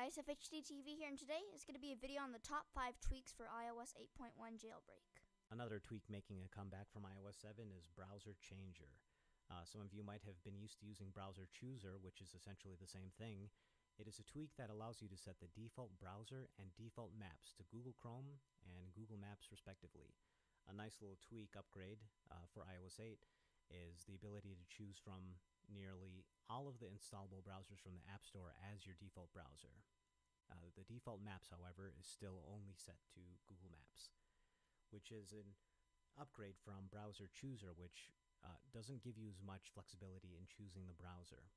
guys, FHDTV here, and today is going to be a video on the top 5 tweaks for iOS 8.1 Jailbreak. Another tweak making a comeback from iOS 7 is Browser Changer. Some of you might have been used to using Browser Chooser, which is essentially the same thing. It is a tweak that allows you to set the default browser and default maps to Google Chrome and Google Maps respectively. A nice little tweak upgrade for iOS 8 is the ability to choose from nearly all of the installable browsers from the App Store as your default browser. The default maps, however, is still only set to Google Maps, which is an upgrade from Browser Chooser, which doesn't give you as much flexibility in choosing the browser.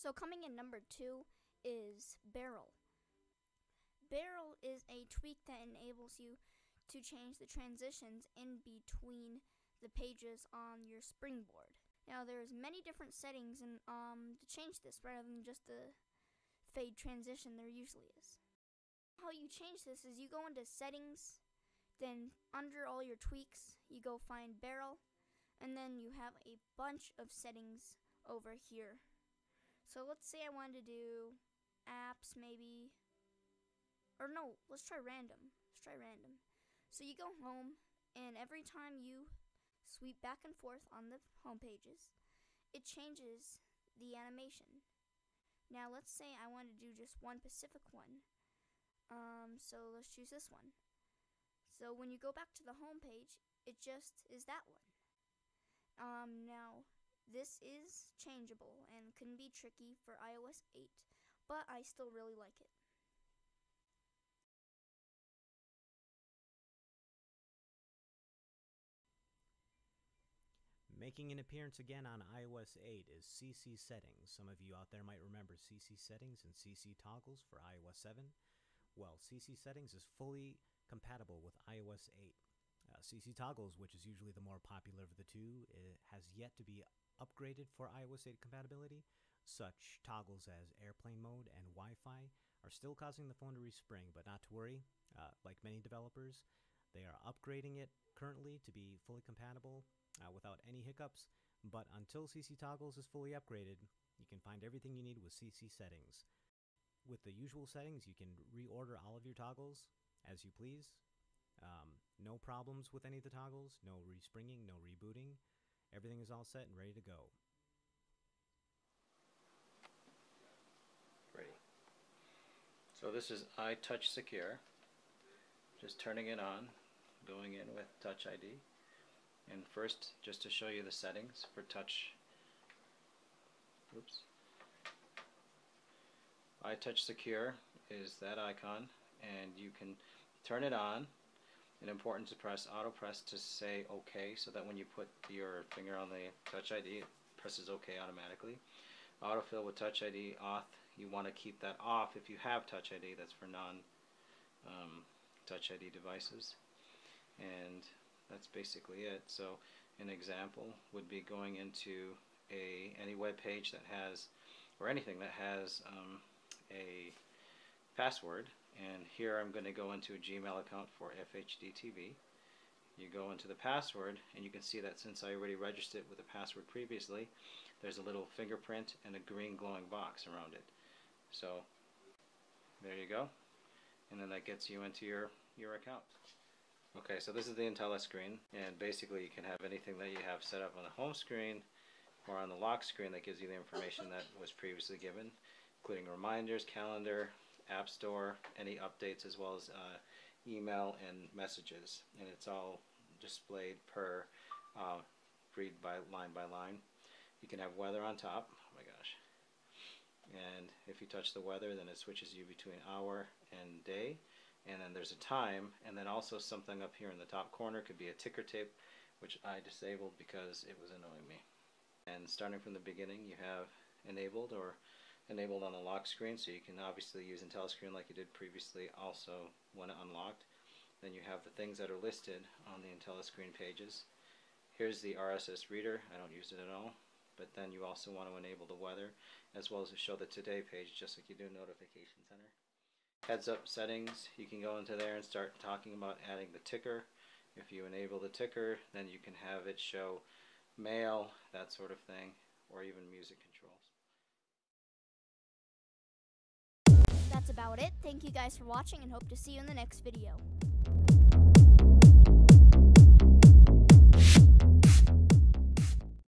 So coming in number 2 is Barrel. Barrel is a tweak that enables you to change the transitions in between the pages on your springboard. Now there's many different settings to change this rather than just the fade transition there usually is. How you change this is you go into Settings, then under all your tweaks you go find Barrel, and then you have a bunch of settings over here. So let's say I wanted to do apps maybe, or no, let's try random. So you go home, and every time you sweep back and forth on the home pages, it changes the animation. Now let's say I want to do just one specific one. So let's choose this one. So when you go back to the home page, it just is that one. Now this is changeable and can be tricky for iOS 8, but I still really like it. Making an appearance again on iOS 8 is CCSettings. Some of you out there might remember CCSettings and CCToggles for iOS 7. Well, CCSettings is fully compatible with iOS 8. CCToggles, which is usually the more popular of the two, has yet to be upgraded for iOS 8 compatibility. Such toggles as airplane mode and Wi-Fi are still causing the phone to respring, but not to worry. Like many developers, they are upgrading it currently to be fully compatible without any hiccups, but until CCToggles is fully upgraded, you can find everything you need with CCSettings. With the usual settings, you can reorder all of your toggles as you please. No problems with any of the toggles, no respringing, no rebooting. Everything is all set and ready to go. Ready. So this is ItouchSecure. Just turning it on, going in with Touch ID. And first, just to show you the settings for Touch. Oops. ItouchSecure is that icon, and you can turn it on. And important to press auto press to say OK, so that when you put your finger on the Touch ID, it presses OK automatically. Autofill with Touch ID auth, you want to keep that off if you have Touch ID. That's for non Touch ID devices. And that's basically it. So an example would be going into any web page that has, or anything that has a password, and here I'm going to go into a Gmail account for FHDTV. You go into the password, and you can see that since I already registered with a password previously, there's a little fingerprint and a green glowing box around it. So there you go, and then that gets you into your account. Okay, so this is the IntelliScreen, and basically you can have anything that you have set up on the home screen or on the lock screen that gives you the information that was previously given, including reminders, calendar, App Store, any updates, as well as email and messages, and it's all displayed per read by line. You can have weather on top. Oh my gosh. And if you touch the weather, then it switches you between hour and day, and then there's a time, and then also something up here in the top corner could be a ticker tape, which I disabled because it was annoying me. And starting from the beginning, you have enabled on the lock screen, so you can obviously use IntelliScreen like you did previously also when unlocked. Then you have the things that are listed on the IntelliScreen pages. Here's the RSS reader. I don't use it at all, but then you also want to enable the weather as well as to show the today page, just like you do Notification Center. Heads up settings, you can go into there and start talking about adding the ticker. If you enable the ticker, then you can have it show mail, that sort of thing, or even music controls. That's about it. Thank you guys for watching and hope to see you in the next video.